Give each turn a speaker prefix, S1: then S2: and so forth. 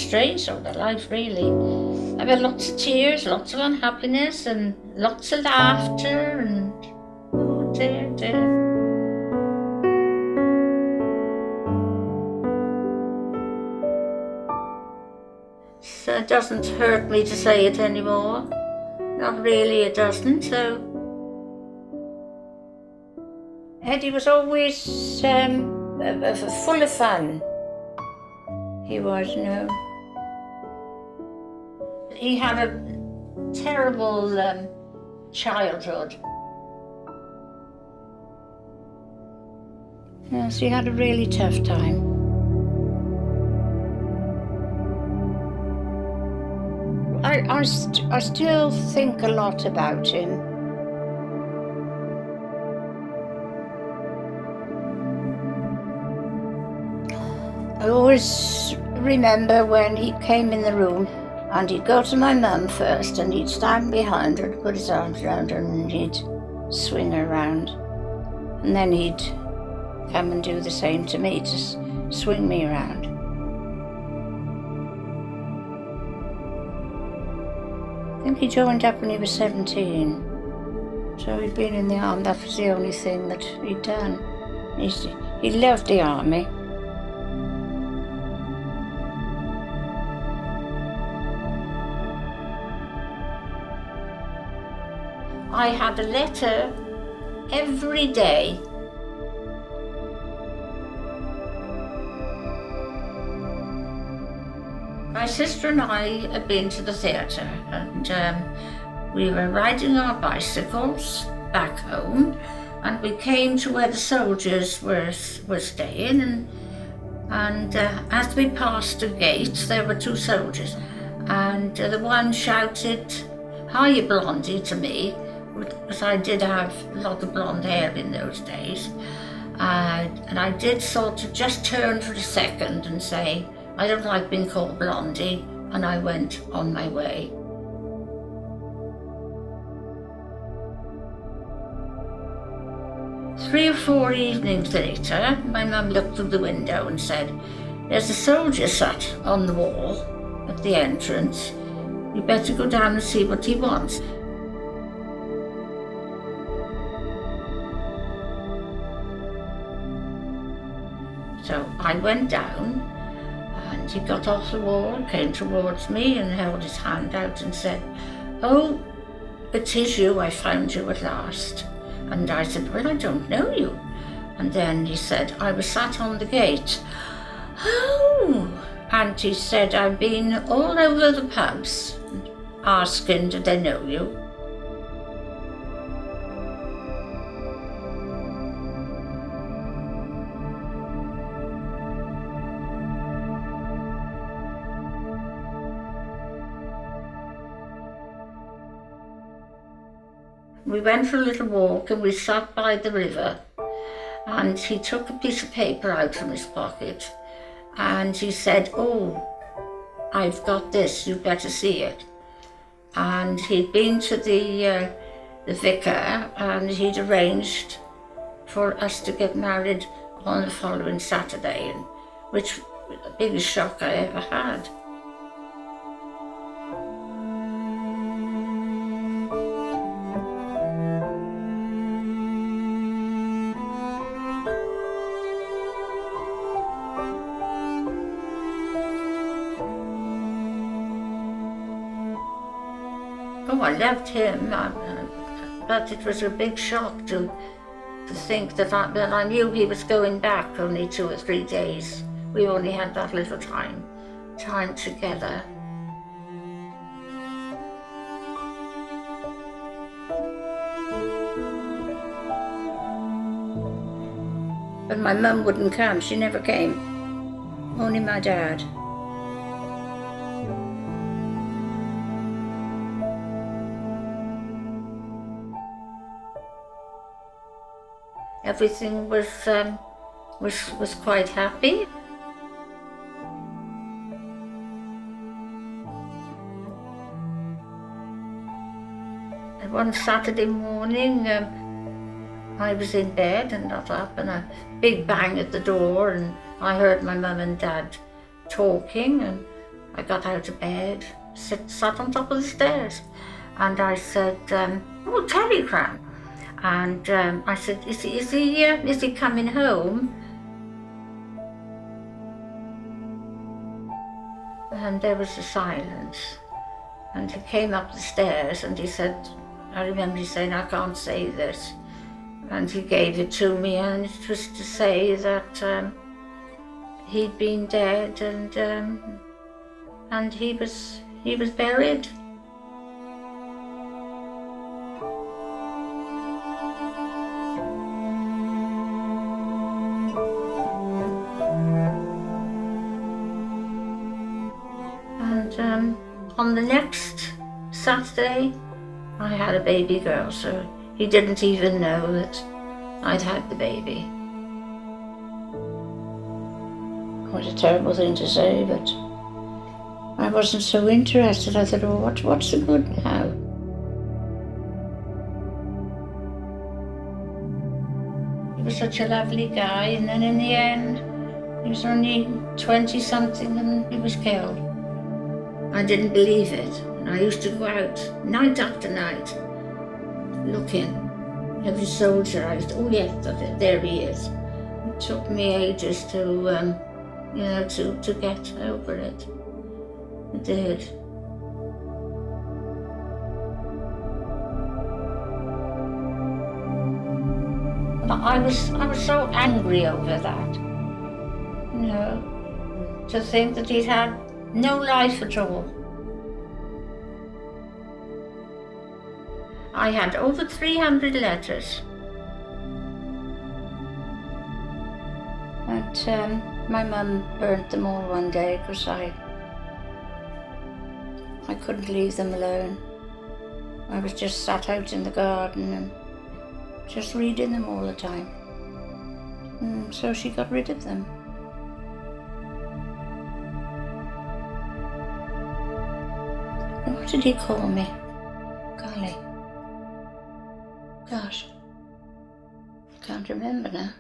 S1: strange sort of life, really. I've had lots of tears, lots of unhappiness, and lots of laughter, and oh dear, dear. So it doesn't hurt me to say it anymore. Not really, it doesn't. So Eddie was always full of fun. He was, you know. He had a terrible childhood. Yes, he had a really tough time. I still think a lot about him. I always remember when he came in the room and he'd go to my mum first and he'd stand behind her, put his arms around her and he'd swing her around. And then he'd come and do the same to me, to swing me around. I think he joined up when he was 17. So he'd been in the army, that was the only thing that he'd done. He loved the army. I had a letter every day. My sister and I had been to the theatre and we were riding our bicycles back home and we came to where the soldiers were staying and as we passed a gate there were two soldiers and the one shouted, "Hiya Blondie," to me, because I did have a lot of blonde hair in those days. And I did sort of just turn for a second and say, "I don't like being called Blondie," and I went on my way. Three or four evenings later, my mum looked through the window and said, "There's a soldier sat on the wall at the entrance. You better go down and see what he wants." So I went down and he got off the wall, came towards me and held his hand out and said, "Oh, it is you, I found you at last." And I said, "Well, I don't know you." And then he said, "I was sat on the gate." "Oh!" And he said, "I've been all over the pubs asking, did they know you?" We went for a little walk and we sat by the river and he took a piece of paper out from his pocket and he said, "Oh, I've got this, you better see it." And he'd been to the vicar and he'd arranged for us to get married on the following Saturday, which was the biggest shock I ever had. Oh, I loved him, but it was a big shock to think that I knew he was going back only 2 or 3 days. We only had that little time together. But my mum wouldn't come, she never came, only my dad. Everything was quite happy. And one Saturday morning, I was in bed and got up and a big bang at the door and I heard my mum and dad talking I got out of bed, sat on top of the stairs, and I said, "Oh, telegram." And I said, is he coming home?" And there was a silence. And he came up the stairs and he said, I remember he saying, "I can't say this." And he gave it to me, and it was to say that he'd been dead, and he was buried. And on the next Saturday, I had a baby girl, so he didn't even know that I'd had the baby. What a terrible thing to say, but I wasn't so interested. I thought, "Oh, what's the good now?" He was such a lovely guy, and then in the end, he was only 20-something and he was killed. I didn't believe it. And I used to go out night after night looking. Every soldier, I used to, "Oh yes, there he is." It took me ages to get over it. It did. But I was so angry over that. To think that he'd had no life at all. I had over 300 letters. But my mum burnt them all one day because I couldn't leave them alone. I was just sat out in the garden and just reading them all the time. So she got rid of them. What did he call me? Golly. Gosh. I can't remember now.